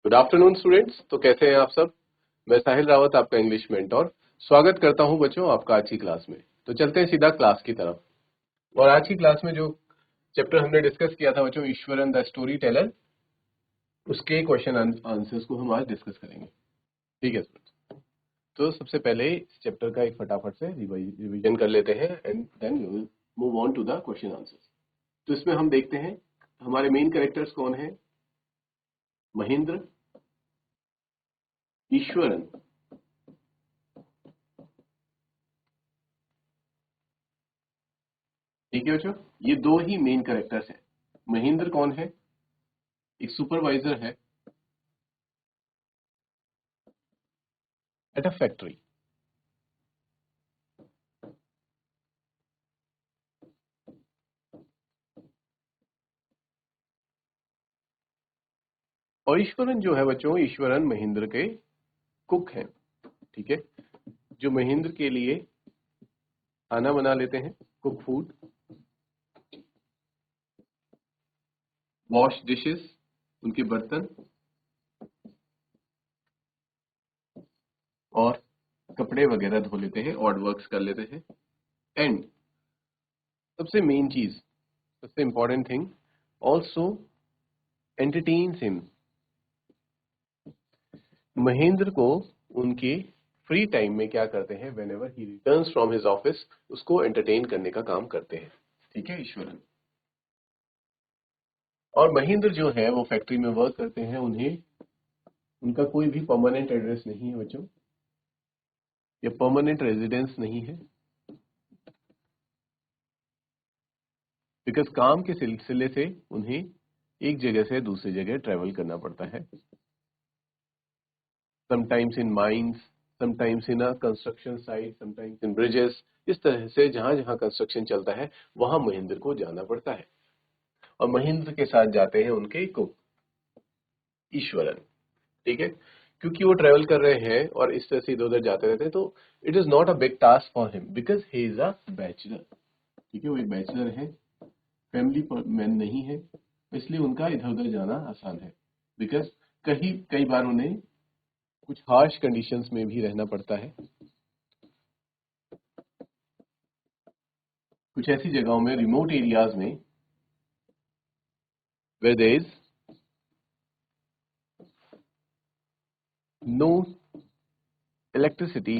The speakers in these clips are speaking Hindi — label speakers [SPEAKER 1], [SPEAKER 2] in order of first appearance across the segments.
[SPEAKER 1] Good afternoon students. तो कैसे हैं आप सब। मैं साहिल रावत, आपका इंग्लिश मेंटोर, स्वागत करता हूं बच्चों आपका आज की क्लास में। तो चलते हैं सीधा क्लास की तरफ। और आज की क्लास में जो चैप्टर हमने डिस्कस किया था बच्चों, ईश्वरन द स्टोरी टेलर, उसके क्वेश्चन आंसर्स को हम आज डिस्कस करेंगे। ठीक है स्टूडेंट्स, तो सबसे पहले इस चैप्टर का एक फटाफट से रिवीजन कर लेते हैं and then we will move on to the question answers. तो इसमें हम देखते हैं हमारे मेन कैरेक्टर्स कौन है। महेंद्र, ईश्वरन। ठीक है बच्चों, ये दो ही मेन कैरेक्टर्स हैं। महेंद्र कौन है? एक सुपरवाइजर है एट अ फैक्ट्री। और ईश्वरन जो है बच्चों, ईश्वरन महेंद्र के कुक हैं। ठीक है, जो महेंद्र के लिए खाना बना लेते हैं, कुक फूड, वॉश डिशेस, उनके बर्तन, और कपड़े वगैरह धो लेते हैं, ऑड वर्क्स कर लेते हैं। एंड सबसे मेन चीज, सबसे important thing, also entertains him. Mahendra को उनके फ्री टाइम में क्या करते हैं, when ever he returns from his office, उसको एंटरटेन करने का काम करते हैं। ठीक है ईश्वरन। और महेंद्र जो है वो फैक्ट्री में वर्क करते हैं, उन्हें उनका कोई भी परमानेंट एड्रेस नहीं है बच्चों, या परमानेंट रेजिडेंस नहीं है, बिकॉज काम के सिलसिले से उन्हें एक जगह से दूसरी जगह ट्रेवल करना पड़ता है। Sometimes in mines, sometimes in a construction site, sometimes in bridges. इस तरह से जहां जहां कंस्ट्रक्शन चलता है वहां महेंद्र को जाना पड़ता है। और महेंद्र के साथ जाते हैं उनके कुक ईश्वरन। ठीक है, क्योंकि वो ट्रेवल कर रहे हैं और इस तरह से इधर उधर जाते रहते हैं, तो it is not a big task for him because he is a bachelor. ठीक है, वो एक बैचलर है, फैमिली मैन नहीं है, इसलिए उनका इधर उधर जाना आसान है। बिकॉज कई बार उन्हें कुछ हार्श कंडीशंस में भी रहना पड़ता है, कुछ ऐसी जगहों में, रिमोट एरियाज में, where there is no electricity,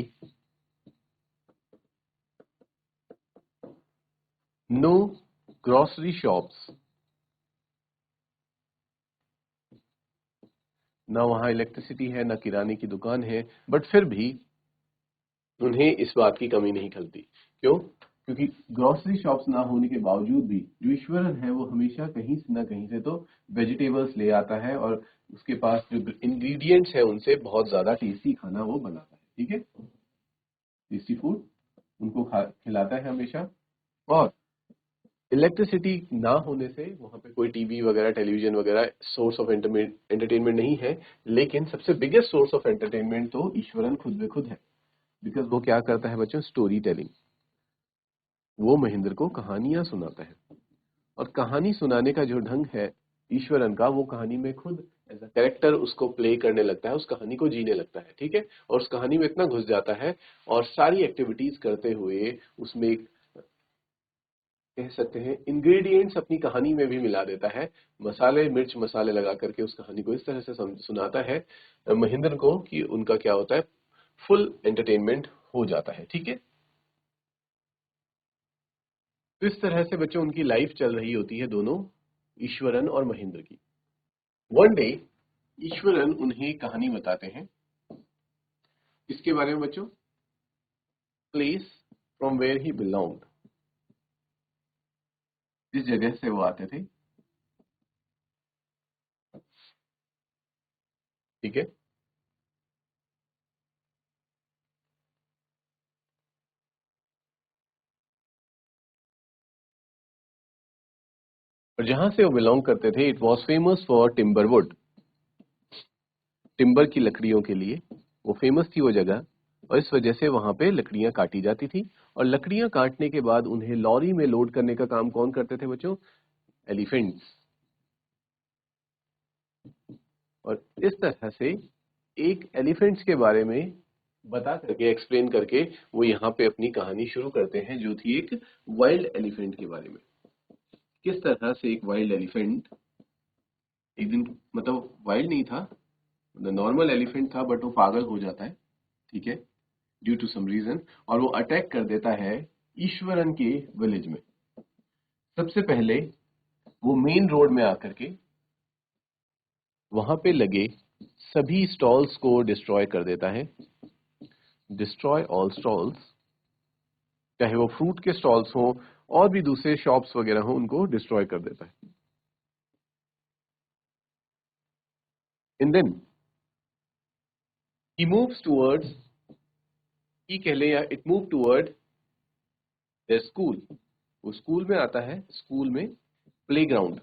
[SPEAKER 1] no grocery shops, ना वहां इलेक्ट्रिसिटी है, ना किराने की दुकान है, बट फिर भी उन्हें इस बात की कमी नहीं खलती। क्यों? क्योंकि ग्रोसरी शॉप्स ना होने के बावजूद भी जो ईश्वरन है वो हमेशा कहीं से ना कहीं से तो वेजिटेबल्स ले आता है, और उसके पास जो इंग्रेडिएंट्स है उनसे बहुत ज्यादा टेस्टी खाना वो बनाता है। ठीक है, टेस्टी फूड उनको खिलाता है हमेशा। और इलेक्ट्रिसिटी ना होने से वहां पे कोई टीवी वगैरह, टेलीविजन वगैरह सोर्स ऑफ एंटरटेनमेंट नहीं है, लेकिन सबसे बिगेस्ट सोर्स ऑफ एंटरटेनमेंट तो ईश्वरन खुद में खुद है। बिकॉज वो क्या करता है बच्चों, स्टोरी टेलिंग। वो महेंद्र को कहानियां सुनाता है, और कहानी सुनाने का जो ढंग है ईश्वरन का, वो कहानी में खुद एज अ कैरेक्टर उसको प्ले करने लगता है, उस कहानी को जीने लगता है। ठीक है, और उस कहानी में इतना घुस जाता है, और सारी एक्टिविटीज करते हुए उसमें एक, कह सकते हैं, इंग्रेडिएंट्स अपनी कहानी में भी मिला देता है। मसाले, मिर्च मसाले लगा करके उस कहानी को इस तरह से सुनाता है महेंद्र को कि उनका क्या होता है, फुल एंटरटेनमेंट हो जाता है। ठीक है, तो इस तरह से बच्चों उनकी लाइफ चल रही होती है, दोनों ईश्वरन और महेंद्र की। वन डे ईश्वरन उन्हें कहानी बताते हैं, इसके बारे में बच्चों, place from where he belonged, जिस जगह से वो आते थे। ठीक है, और जहां से वो बिलोंग करते थे, it was famous for timber wood, timber की लकड़ियों के लिए वो फेमस थी वो जगह। और इस वजह से वहां पे लकड़ियां काटी जाती थी, और लकड़ियां काटने के बाद उन्हें लॉरी में लोड करने का काम कौन करते थे बच्चों? एलिफेंट्स। और इस तरह से एक एलिफेंट्स के बारे में बता करके, एक्सप्लेन करके वो यहाँ पे अपनी कहानी शुरू करते हैं, जो थी एक वाइल्ड एलिफेंट के बारे में। किस तरह से एक वाइल्ड एलिफेंट एक दिन, मतलब वाइल्ड नहीं था, नॉर्मल एलिफेंट था, बट वो पागल हो जाता है, ठीक है, ड्यू टू सम रीजन, और वो अटैक कर देता है ईश्वरन के विलेज में। सबसे पहले वो मेन रोड में आकर के वहां पे लगे सभी स्टॉल्स को डिस्ट्रॉय कर देता है। डिस्ट्रॉय ऑल स्टॉल्स, चाहे वो फ्रूट के स्टॉल्स हो और भी दूसरे शॉप्स वगैरह हो, उनको डिस्ट्रॉय कर देता है। And then he moves towards, he कह ले या it move toward their school. वो स्कूल में आता है, स्कूल में प्लेग्राउंड,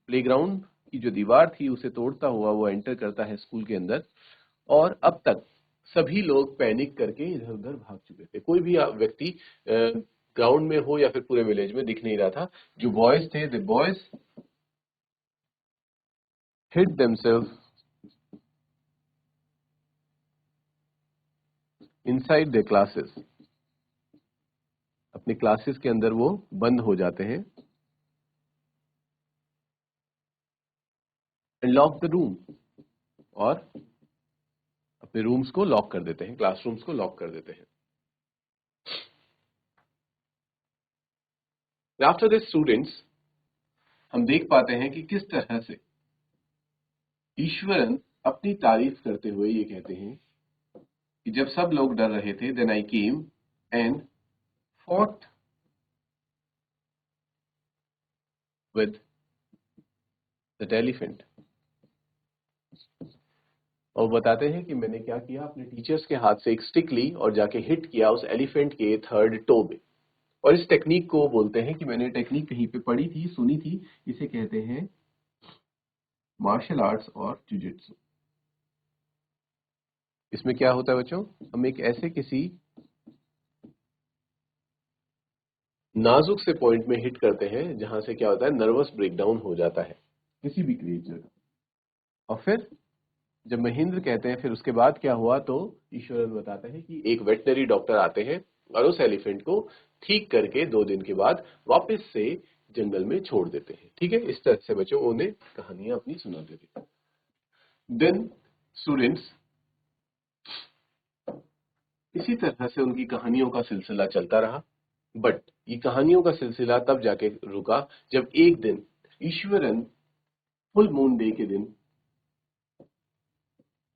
[SPEAKER 1] प्लेग्राउंड की जो दीवार थी उसे तोड़ता हुआ वो एंटर करता है स्कूल के अंदर। और अब तक सभी लोग पैनिक करके इधर उधर भाग चुके थे, कोई भी व्यक्ति ग्राउंड में हो या फिर पूरे विलेज में दिख नहीं रहा था। जो बॉयज थे, the boys hid themselves inside their classes, अपने क्लासेस के अंदर वो बंद हो जाते हैं। एंड लॉक द रूम, और अपने रूम्स को लॉक कर देते हैं, क्लासरूम्स को लॉक कर देते हैं। आफ्टर दिस स्टूडेंट्स, हम देख पाते हैं कि किस तरह से ईश्वरन अपनी तारीफ करते हुए ये कहते हैं कि जब सब लोग डर रहे थे, then I came and fought with that elephant. और बताते हैं कि मैंने क्या किया, अपने टीचर्स के हाथ से एक स्टिक ली और जाके हिट किया उस एलिफेंट के थर्ड टो में। और इस टेक्निक को बोलते हैं कि मैंने टेक्निक कहीं पे पढ़ी थी, सुनी थी, इसे कहते हैं मार्शल आर्ट्स और जुजित्सु। इसमें क्या होता है बच्चों, हम एक ऐसे किसी नाजुक से पॉइंट में हिट करते हैं जहां से क्या होता है, नर्वस ब्रेकडाउन हो जाता है किसी भी क्रिएचर का। और फिर जब महेंद्र कहते हैं फिर उसके बाद क्या हुआ, तो ईश्वरन बताते हैं कि एक वेटनरी डॉक्टर आते हैं और उस एलिफेंट को ठीक करके 2 दिन के बाद वापस से जंगल में छोड़ देते हैं। ठीक है, इस तरह से बच्चों उन्हें कहानियां अपनी सुना देते हैं। देन स्टूडेंट्स, इसी तरह से उनकी कहानियों का सिलसिला चलता रहा। बट ये कहानियों का सिलसिला तब जाके रुका जब एक दिन ईश्वरन फुल मून डे के दिन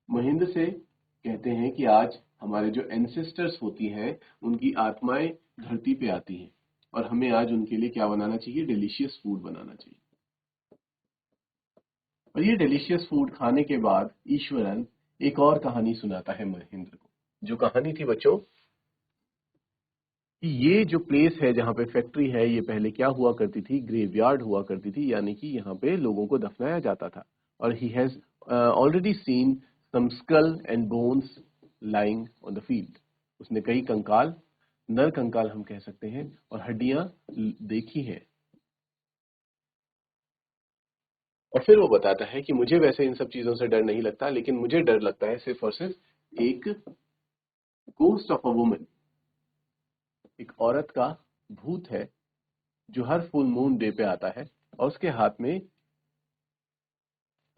[SPEAKER 1] महेंद्र से कहते हैं कि आज हमारे जो एंसेस्टर्स होती हैं उनकी आत्माएं धरती पे आती हैं और हमें आज उनके लिए क्या बनाना चाहिए, डिलीशियस फूड बनाना चाहिए। और ये डिलीशियस फूड खाने के बाद ईश्वरन एक और कहानी सुनाता है महेंद्र को। जो कहानी थी बच्चों कि ये जो प्लेस है जहाँ पे फैक्ट्री है, ये पहले क्या हुआ करती थी, ग्रेवयार्ड हुआ करती थी, यानी कि यहाँ पे लोगों को दफनाया जाता था। और he has already seen some skull and bones lying on the field. उसने कई कंकाल, नर कंकाल हम कह सकते हैं, और हड्डियां देखी हैं। और फिर वो बताता है कि मुझे वैसे इन सब चीजों से डर नहीं लगता, लेकिन मुझे डर लगता है सिर्फ और सिर्फ एक गोस्ट ऑफ अ वुमन, एक औरत का भूत है जो हर फुल मून डे पे आता है और उसके हाथ में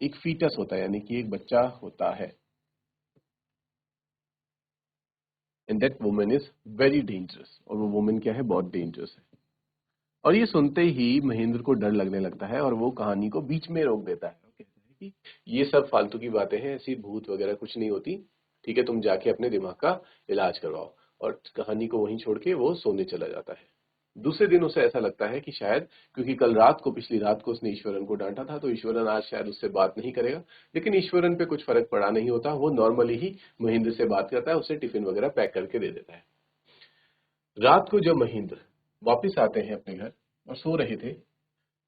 [SPEAKER 1] एक फीटस होता है, यानी कि एक बच्चा होता है। And that woman is very dangerous, और वो वुमन क्या है, बहुत डेंजरस है। और ये सुनते ही महेंद्र को डर लगने लगता है और वो कहानी को बीच में रोक देता है और कहता है कि ये सब फालतू की बातें हैं, ऐसी भूत वगैरह कुछ नहीं होती, ठीक है, तुम जाके अपने दिमाग का इलाज करवाओ। और कहानी को वहीं छोड़ के वो सोने चला जाता है। दूसरे दिन उसे ऐसा लगता है कि शायद, क्योंकि कल रात को, पिछली रात को उसने ईश्वरन को डांटा था, तो ईश्वरन आज शायद उससे बात नहीं करेगा। लेकिन ईश्वरन पे कुछ फर्क पड़ा नहीं होता, वो नॉर्मली ही महेंद्र से बात करता है, उसे टिफिन वगैरह पैक करके दे देता है। रात को जब महेंद्र वापिस आते हैं अपने घर और सो रहे थे,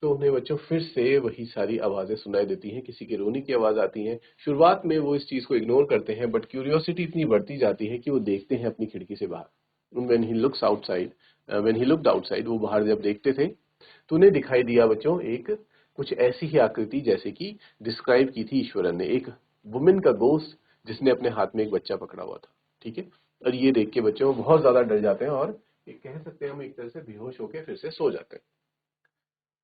[SPEAKER 1] तो उन्हें बच्चों फिर से वही सारी आवाजें सुनाई देती हैं, किसी के रोने की आवाज आती है। शुरुआत में वो इस चीज को इग्नोर करते हैं, बट क्यूरियोसिटी इतनी बढ़ती जाती है कि वो देखते हैं अपनी खिड़की से बाहर। When he looks outside, when he looked outside, वो बाहर जब देखते थे तो उन्हें दिखाई दिया बच्चों एक कुछ ऐसी ही आकृति जैसे कि डिस्क्राइब की थी ईश्वरन ने, एक वुमेन का गोस्ट जिसने अपने हाथ में एक बच्चा पकड़ा हुआ था, ठीक है। और ये देख के बच्चे बहुत ज्यादा डर जाते हैं और एक कह सकते हैं हम एक तरह से बेहोश होकर फिर से सो जाते हैं।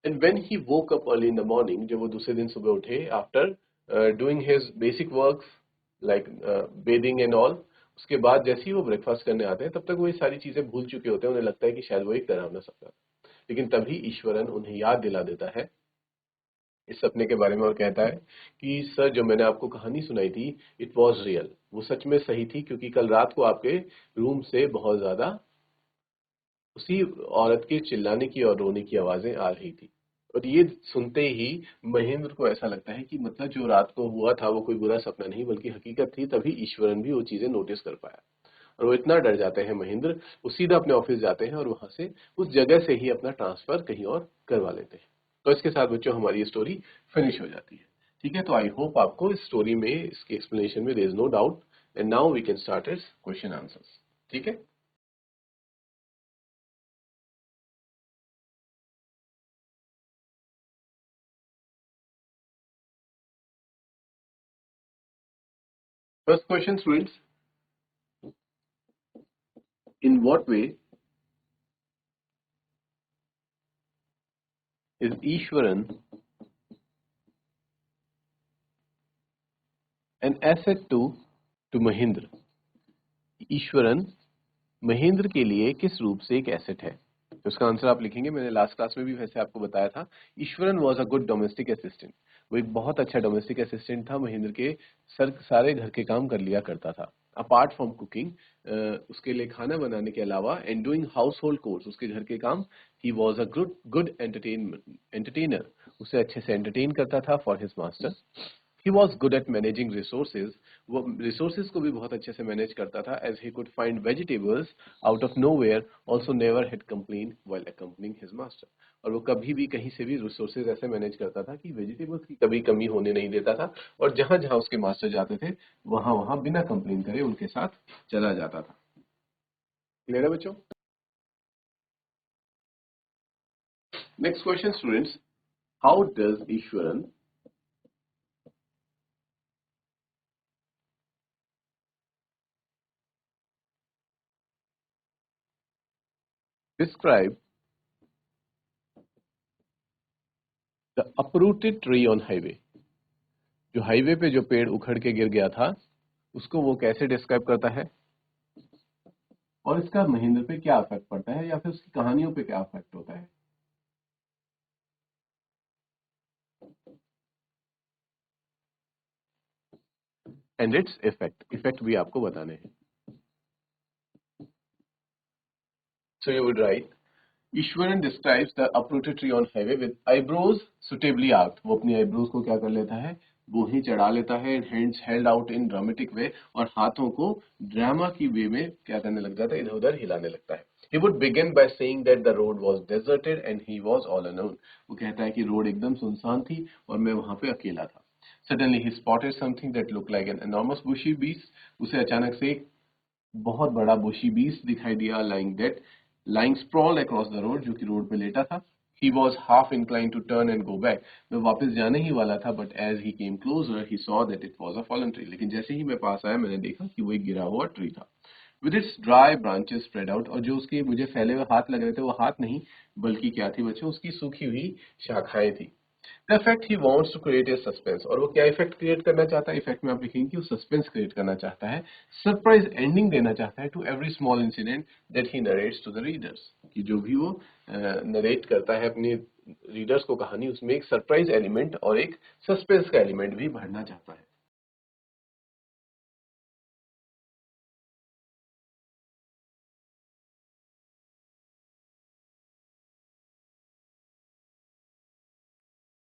[SPEAKER 1] And when he woke up early in the morning, जब वो दूसरे दिन सुबह उठे, after doing his basic works like bathing and all, उसके बाद जैसे ही वो ब्रेकफास्ट करने आते हैं तब तक वो ये सारी चीजें भूल चुके होते हैं। उन्हें लगता है कि शायद वो एक डरावना सपना, लेकिन तभी ईश्वरन उन्हें याद दिला देता है इस सपने के बारे में और कहता है कि सर, जो मैंने आपको कहानी सुनाई थी, इट वॉज रियल, वो सच में सही थी, क्योंकि कल रात को आपके रूम से बहुत ज्यादा उसी औरत के चिल्लाने की और रोने की आवाजें आ रही थी। और ये सुनते ही महेंद्र को ऐसा लगता है कि मतलब जो रात को हुआ था वो कोई बुरा सपना नहीं बल्कि हकीकत थी। तभी ईश्वरन भी वो चीजें नोटिस कर पाया और वो इतना डर जाते हैं महेंद्र, वो सीधा अपने ऑफिस जाते हैं और वहां से उस जगह से ही अपना ट्रांसफर कहीं और करवा लेते हैं। तो इसके साथ बच्चों हमारी ये स्टोरी फिनिश हो जाती है। ठीक है, तो आई होप आपको इस स्टोरी में, इसके एक्सप्लेनेशन में there is no doubt. And now we can start its question answers. ठीक है, first question students, in what way is Ishwaran an asset to Mahindra? Ishwaran Mahendra के लिए किस रूप से एक एसेट है? तो उसका आंसर आप लिखेंगे। मैंने लास्ट क्लास में भी वैसे आपको बताया था, Eswaran was a good domestic assistant. वो एक बहुत अच्छा डोमेस्टिक असिस्टेंट था, महेंद्र के सारे घर के काम कर लिया करता था। अपार्ट फ्रॉम कुकिंग, उसके लिए खाना बनाने के अलावा, and doing household chores, उसके घर के काम, he was a good good entertainer, उसे अच्छे से एंटरटेन करता था for his master. He was good at managing resources, वो रिसोर्सेज को भी बहुत अच्छे से मैनेज करता था। As he could find vegetables out of nowhere, also never had complain while accompanying his master. और वो कभी भी कहीं से भी रिसोर्सेज ऐसे मैनेज करता था कि वेजिटेबल्स की कभी कमी होने नहीं देता था, और जहां जहां उसके मास्टर जाते थे वहां वहां बिना कंप्लेन करे उनके साथ चला जाता था। क्लियर है बच्चों? Next question students, how does Eswaran describe the uprooted tree on highway? जो हाईवे पे जो पेड़ उखड़ के गिर गया था उसको वो कैसे डिस्क्राइब करता है, और इसका महेंद्र पे क्या इफेक्ट पड़ता है, या फिर उसकी कहानियों पे क्या इफेक्ट होता है? एंड इट्स इफेक्ट, इफेक्ट भी आपको बताने हैं। So you would write, Iswaran describes the uprooted tree on highway with eyebrows suitably arched. वो अपनी आईब्रोज को क्या कर लेता है, वो ही चढ़ा लेता है, and hands held out in dramatic way, और हाथों को ड्रामा की वे में क्या करने लग जाता है, इधर उधर हिलाने लगता है। He would begin by saying that the road was deserted and he was all alone. वो कहता है कि रोड एकदम सुनसान थी और मैं वहां पे अकेला था। Suddenly he spotted something that looked like an enormous bushy beast. उसे अचानक से एक बहुत बड़ा बुशी बीस्ट दिखाई दिया, lying sprawled across the road, जो कि रोड पे लेटा था। He was half inclined to turn and go back. मैं वापस जाने ही वाला था, but as he came closer, he saw that it was a fallen tree. लेकिन जैसे ही मैं पास आया मैंने देखा कि वो एक गिरा हुआ ट्री था। With its dry branches spread out, और जो उसके मुझे फैले हुए हाथ लग रहे थे वो हाथ नहीं बल्कि क्या थी बच्चों, उसकी सूखी हुई शाखाएं थी। The effect he wants to create a suspense, और वो क्या इफेक्ट क्रिएट करना चाहता है, इफेक्ट में आप लिखेंगे कि वो सस्पेंस क्रिएट करना चाहता है, सरप्राइज एंडिंग देना चाहता है to every small incident that he narrates to the readers, कि जो भी वो नरेट करता है अपने रीडर्स को कहानी, उसमें एक सरप्राइज एलिमेंट और एक सस्पेंस का एलिमेंट भी भरना चाहता है।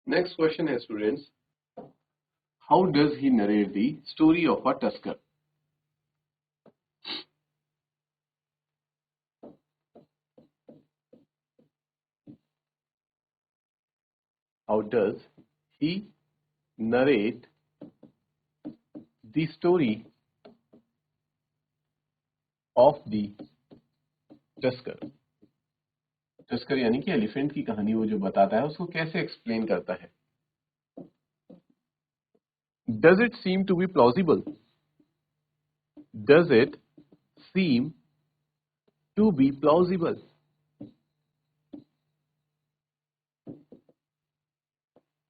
[SPEAKER 1] नेक्स्ट क्वेश्चन है students, how does he narrate the story of a tusker? How does he narrate the story of the tusker? Tusker यानी कि एलिफेंट की कहानी वो जो बताता है उसको कैसे एक्सप्लेन करता है? Does it seem to be plausible? Does it seem to be plausible?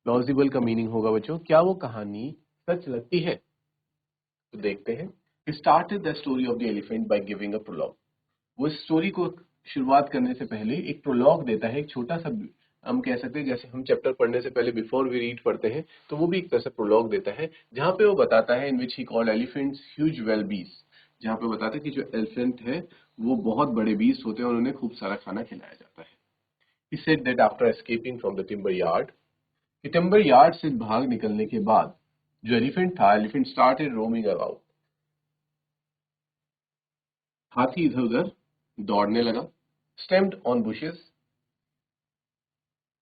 [SPEAKER 1] Plausible का मीनिंग होगा बच्चों, क्या वो कहानी सच लगती है? तो देखते हैं. He started the story of the elephant by giving a prologue. वो इस स्टोरी को शुरुआत करने से पहले एक प्रोलॉग देता है, एक छोटा सा, हम कह सकते हैं जैसे हम चैप्टर पढ़ने से पहले बिफोर वी रीड पढ़ते हैं, तो वो भी एक तरह से प्रोलॉग देता है, जहां पे वो बताता है in which he called elephants huge well beast, जहां पे बताता है कि जो एलिफेंट है वो बहुत बड़े बीस्ट होते हैं और उन्हें खूब सारा खाना खिलाया जाता है. He said that after escaping from the timber yard, कि टिम्बर यार्ड से भाग निकलने के बाद जो एलिफेंट था, एलिफेंट स्टार्टेड रोमिंग अबाउट. हाथी इधर उधर दौड़ने लगा. स्टेम्ड ऑन बुशेस,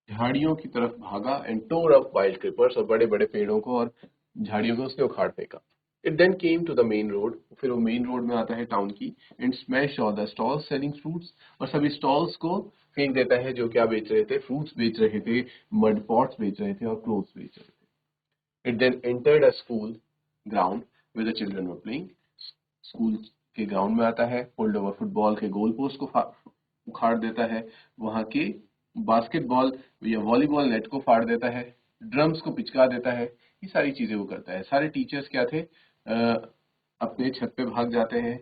[SPEAKER 1] झाड़ियों की तरफ भागा. And tore up wild creepers, और बड़े बड़े पेड़ों को और झाड़ियों को उसने उखाड़ फेंका. It then came to the main road, फिर वो मेन रोड में आता है टाउन की. And smash all the stalls selling fruits, और सभी स्टॉल्स को फेंक देता है जो क्या बेच रहे थे, फ्रूट्स बेच रहे थे, मड पॉट्स बेच रहे थे और क्लोथ्स बेच रहे थे. It then entered a school ground where the children were playing. School के ग्राउंड में आता है, फोल्ड ओवर फुटबॉल के गोल पोस्ट को उखाड़ देता है, वहां के बास्केटबॉल या वॉलीबॉल नेट को फाड़ देता है, ड्रम्स को पिचका देता है. ये सारी चीजें वो करता है. सारे टीचर्स क्या थे, अपने छत पे भाग जाते हैं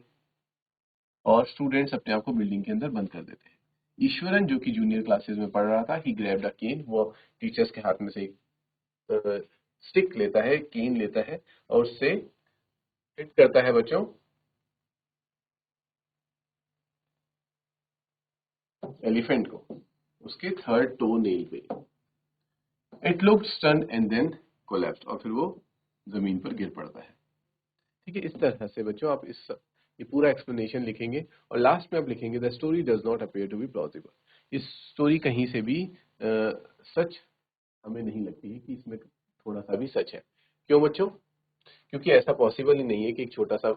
[SPEAKER 1] और स्टूडेंट्स अपने आप को बिल्डिंग के अंदर बंद कर देते हैं. ईश्वरन जो कि जूनियर क्लासेस में पढ़ रहा था, ही ग्रैब्ड अ केन, वो टीचर्स के हाथ में से स्टिक लेता है, केन लेता है और उससे हिट करता है बच्चों एलिफेंट को, उसके थर्ड टो नेल पे. It looked stunned and then collapsed, और फिर वो जमीन पर गिर पड़ता है. ठीक है, इस तरह से बच्चों आप ये पूरा एक्सप्लेनेशन लिखेंगे और लास्ट में आप लिखेंगे the story does not appear to be plausible. इस स्टोरी कहीं से भी सच हमें नहीं लगती है कि इसमें थोड़ा सा भी सच है. क्यों बच्चों? क्योंकि ऐसा पॉसिबल ही नहीं है कि एक छोटा सा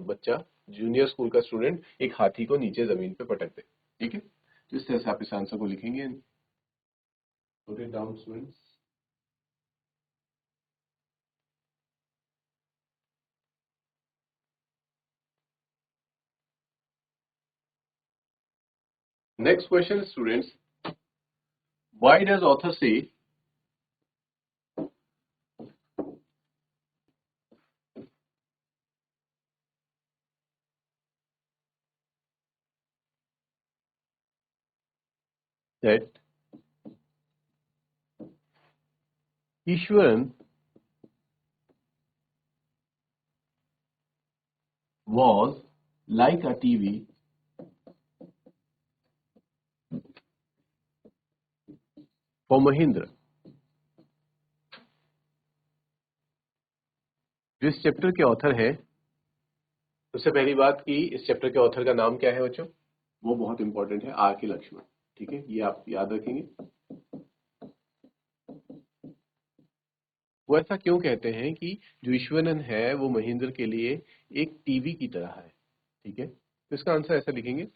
[SPEAKER 1] बच्चा, जूनियर स्कूल का स्टूडेंट, एक हाथी को नीचे जमीन पे पटक दे. ठीक है, तो इस तरह से आप इस आंसर को लिखेंगे. Note it down students. Next question students, why does author से that Ishwaran was like a TV for Mahindra. जो इस चैप्टर के ऑथर है, उससे पहली बात कि इस चैप्टर के ऑथर का नाम क्या है बच्चों? वो बहुत इंपॉर्टेंट है, आर के लक्ष्मण. ठीक है, ये आप याद रखेंगे. वो ऐसा क्यों कहते हैं कि जो ईश्वरन है वो महेंद्र के लिए एक टीवी की तरह है. ठीक है, तो इसका आंसर ऐसा लिखेंगे.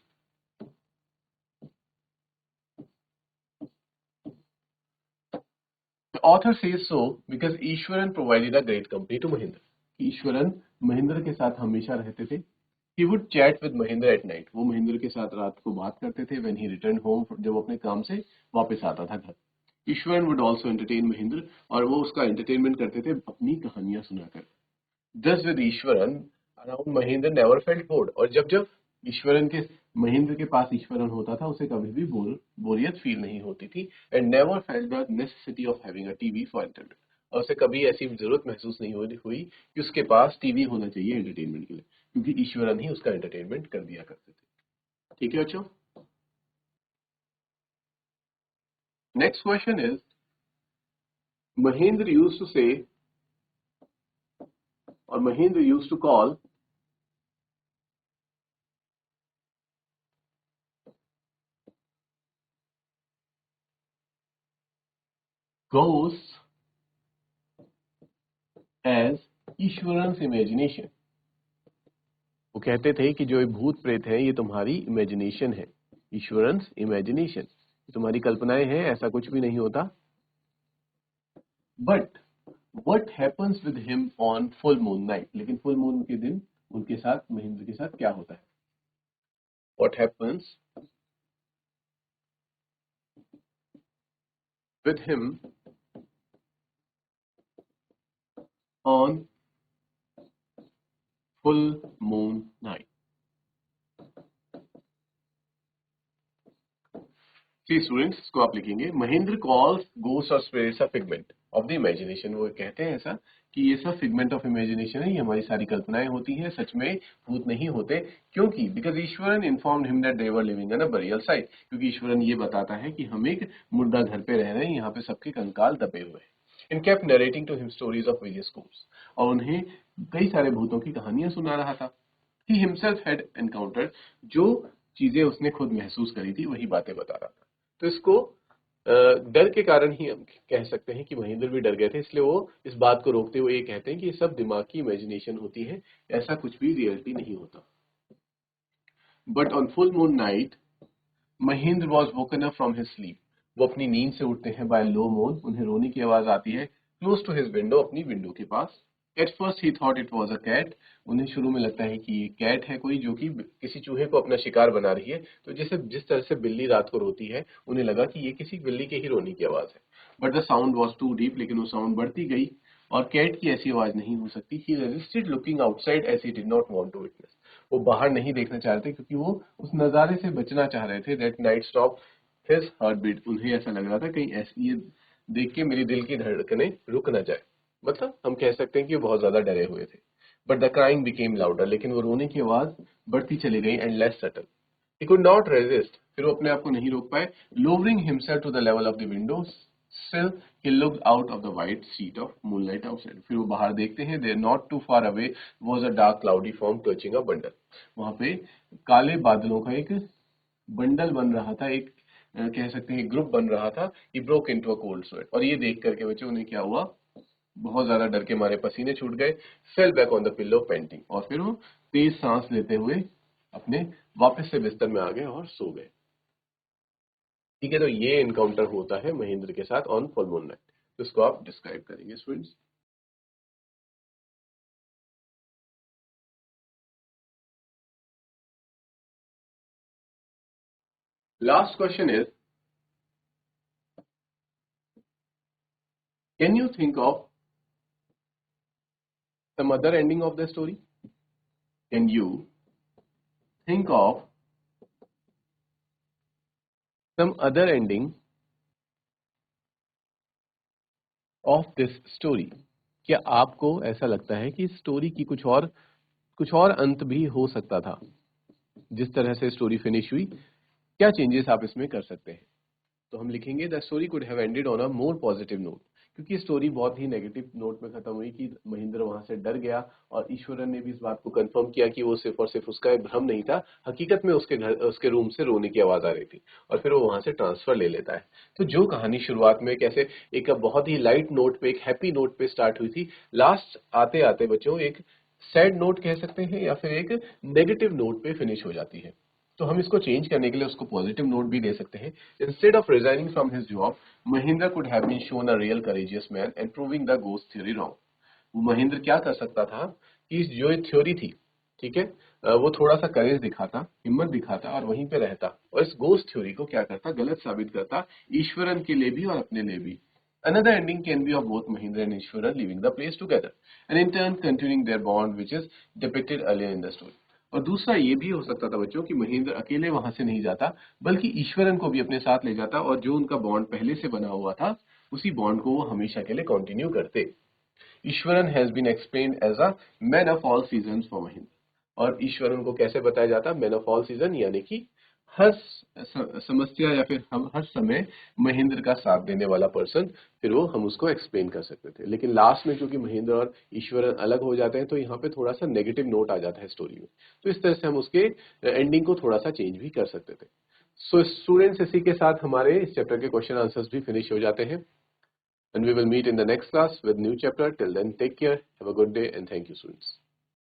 [SPEAKER 1] The author says so because Eswaran provided a great company to Mahindra. Ishwaran Mahendra के साथ हमेशा रहते थे. He would chat with Mahindra at night. वो महेंद्र के साथ रात को बात करते थे. When he returned home, जब अपने काम से वापस आता था घर. Eswaran would also entertain Mahindra, और वो उसका एंटरटेनमेंट करते थे अपनी कहानियां सुनाकर. Thus with Eswaran around Mahindra never felt bored. और जब जब ईश्वरन के महेंद्र के पास ईश्वरन होता था, उसे कभी भी बोरियत फील नहीं होती थी. And never felt the necessity of having a TV for entertainment. और उसे कभी ऐसी जरूरत महसूस नहीं हुई कि उसके पास टीवी होना चाहिए एंटरटेनमेंट के लिए, क्योंकि ईश्वरन ही उसका एंटरटेनमेंट कर दिया करते थे. ठीक है बच्चों. Next question is, Mahendra used to say, और Mahendra used to call ghosts as Iswaran's imagination. वो कहते थे कि जो ये भूत प्रेत है ये तुम्हारी इमेजिनेशन है. ईश्वरन्स इमेजिनेशन, तुम्हारी कल्पनाएं हैं, ऐसा कुछ भी नहीं होता. But what happens with him on full moon night, लेकिन फुल मून के दिन उनके साथ, महेंद्र के साथ क्या होता है? What happens with him on full moon night? See students, इसको आप लिखेंगे, महेंद्र कॉल्स गोस्ट और spirits a figment of the imagination. वो कहते हैं ऐसा कि ये सब फिगमेंट ऑफ इमेजिनेशन है, ये हमारी सारी कल्पनाएं होती हैं, सच में भूत नहीं होते। क्योंकि because Eswaran informed him that they were living in a burial site, क्योंकि ईश्वरन ये बताता है कि हम एक मुर्दा घर पे रह रहे हैं, यहाँ पे सबके कंकाल दबे हुए हैं। In kept narrating to him stories of various ghosts, और उन्हें कई सारे भूतों की कहानियां सुना रहा था। ही हिमसेल्फ हैड एनकाउंटर्ड, जो चीजें उसने खुद महसूस करी थी वही बातें बता रहा था। तो इसको डर के कारण ही हम कह सकते हैं कि महेंद्र भी डर गए थे, इसलिए वो इस बात को रोकते हुए ये कहते हैं कि ये सब दिमाग की इमेजिनेशन होती है, ऐसा कुछ भी रियलिटी नहीं होता। But on full moon night Mahendra was woken up from his sleep, वो अपनी नींद से उठते हैं बाय लो मून, उन्हें रोने की आवाज आती है क्लोज टू हिज विंडो, अपनी विंडो के पास। At first he thought it was a cat, उन्हें शुरू में लगता है कि ये कैट है कोई, जो कि किसी चूहे को अपना शिकार बना रही है। तो जैसे जिस तरह से बिल्ली रात को रोती है, उन्हें लगा कि ये किसी बिल्ली के ही रोने की आवाज है। But the sound was too deep, लेकिन वो साउंड बढ़ती गई, और कैट की ऐसी आवाज नहीं हो सकती। He resisted looking outside as he did not want to witness, वो बाहर नहीं देखना चाह रहे थे क्योंकि वो उस नजारे से बचना चाह रहे थे। That night stop his heartbeat, उन्हें ऐसा लग रहा था कहीं ऐसी ये देख के मेरी दिल की धड़कनें रुक ना जाए। मतलब हम कह सकते हैं कि वो बहुत ज्यादा डरे हुए थे। But the crying became louder, लेकिन वो रोने की आवाज बढ़ती चली गई and less subtle. He could not resist, फिर वो अपने आप को नहीं रोक पाए। Lowering himself to the level of the window, still he looked out of the white sheet of moonlight outside. फिर वो बाहर देखते हैं, there not too far away was a dark cloudy form touching a bundle. वहां पे काले बादलों का एक बंडल बन रहा था, एक कह सकते हैं ग्रुप बन रहा था। He broke into a cold sweat, और ये देख करके बच्चों उन्हें क्या हुआ, बहुत ज्यादा डर के मारे पसीने छूट गए। Fell back on the pillow painting, और फिर वो तेज सांस लेते हुए अपने वापस से बिस्तर में आ गए और सो गए। ठीक है, तो ये इनकाउंटर होता है महेंद्र के साथ ऑन फुल मून नाइट। तो इसको आप डिस्क्राइब करेंगे students. Last question is, can you think of some other ending of the story? Can you think of some other ending of this story? क्या आपको ऐसा लगता है कि स्टोरी की कुछ और अंत भी हो सकता था? जिस तरह से स्टोरी फिनिश हुई, क्या चेंजेस आप इसमें कर सकते हैं? तो हम लिखेंगे the story could have ended on a more positive note, क्योंकि स्टोरी बहुत ही नेगेटिव नोट में खत्म हुई कि महेंद्र वहां से डर गया, और ईश्वरन ने भी इस बात को कंफर्म किया कि वो सिर्फ और सिर्फ उसका एक भ्रम नहीं था, हकीकत में उसके घर, उसके रूम से रोने की आवाज आ रही थी, और फिर वो वहां से ट्रांसफर ले लेता है। तो जो कहानी शुरुआत में कैसे एक बहुत ही लाइट नोट पे, एक हैप्पी नोट पे स्टार्ट हुई थी, लास्ट आते आते बच्चों एक सैड नोट कह सकते हैं, या फिर एक नेगेटिव नोट पे फिनिश हो जाती है। तो हम इसको चेंज करने के लिए उसको पॉजिटिव नोट भी दे सकते हैं। Instead of resigning from his job, Mahendra could have been shown a real courageous man and proving the ghost theory wrong. वो महेंद्र क्या कर सकता था कि जो ये थ्योरी थी, ठीक है, वो थोड़ा सा करेज दिखाता, हिम्मत दिखाता, और वहीं पे रहता, और इस गोस्ट थ्योरी को क्या करता, गलत साबित करता, ईश्वरन के लिए भी और अपने लिए भी। Another ending can be of both Mahindra and Ishwara leaving the place together, and in turn continuing their bond, which is depicted earlier in the story. और दूसरा ये भी हो सकता था बच्चों कि महेंद्र अकेले वहां से नहीं जाता, बल्कि ईश्वरन को भी अपने साथ ले जाता, और जो उनका बॉन्ड पहले से बना हुआ था, उसी बॉन्ड को वो हमेशा के लिए कंटिन्यू करते। Ishwaran has been explained as a man of all seasons for Mahendra, और ईश्वरन को कैसे बताया जाता, मैन ऑफ ऑल सीजन, यानी कि हर समस्या या फिर हम हर समय महेंद्र का साथ देने वाला पर्सन, फिर वो हम उसको एक्सप्लेन कर सकते थे। लेकिन लास्ट में क्योंकि महेंद्र और ईश्वरन अलग हो जाते हैं, तो यहाँ पे थोड़ा सा नेगेटिव नोट आ जाता है स्टोरी में, तो इस तरह से हम उसके एंडिंग को थोड़ा सा चेंज भी कर सकते थे। सो स्टूडेंट्स, इसी के साथ हमारे इस चैप्टर के क्वेश्चन आंसर्स भी फिनिश हो जाते हैं, and we will meet in the next class with new chapter. Till then, take care, have a good day, and thank you, students.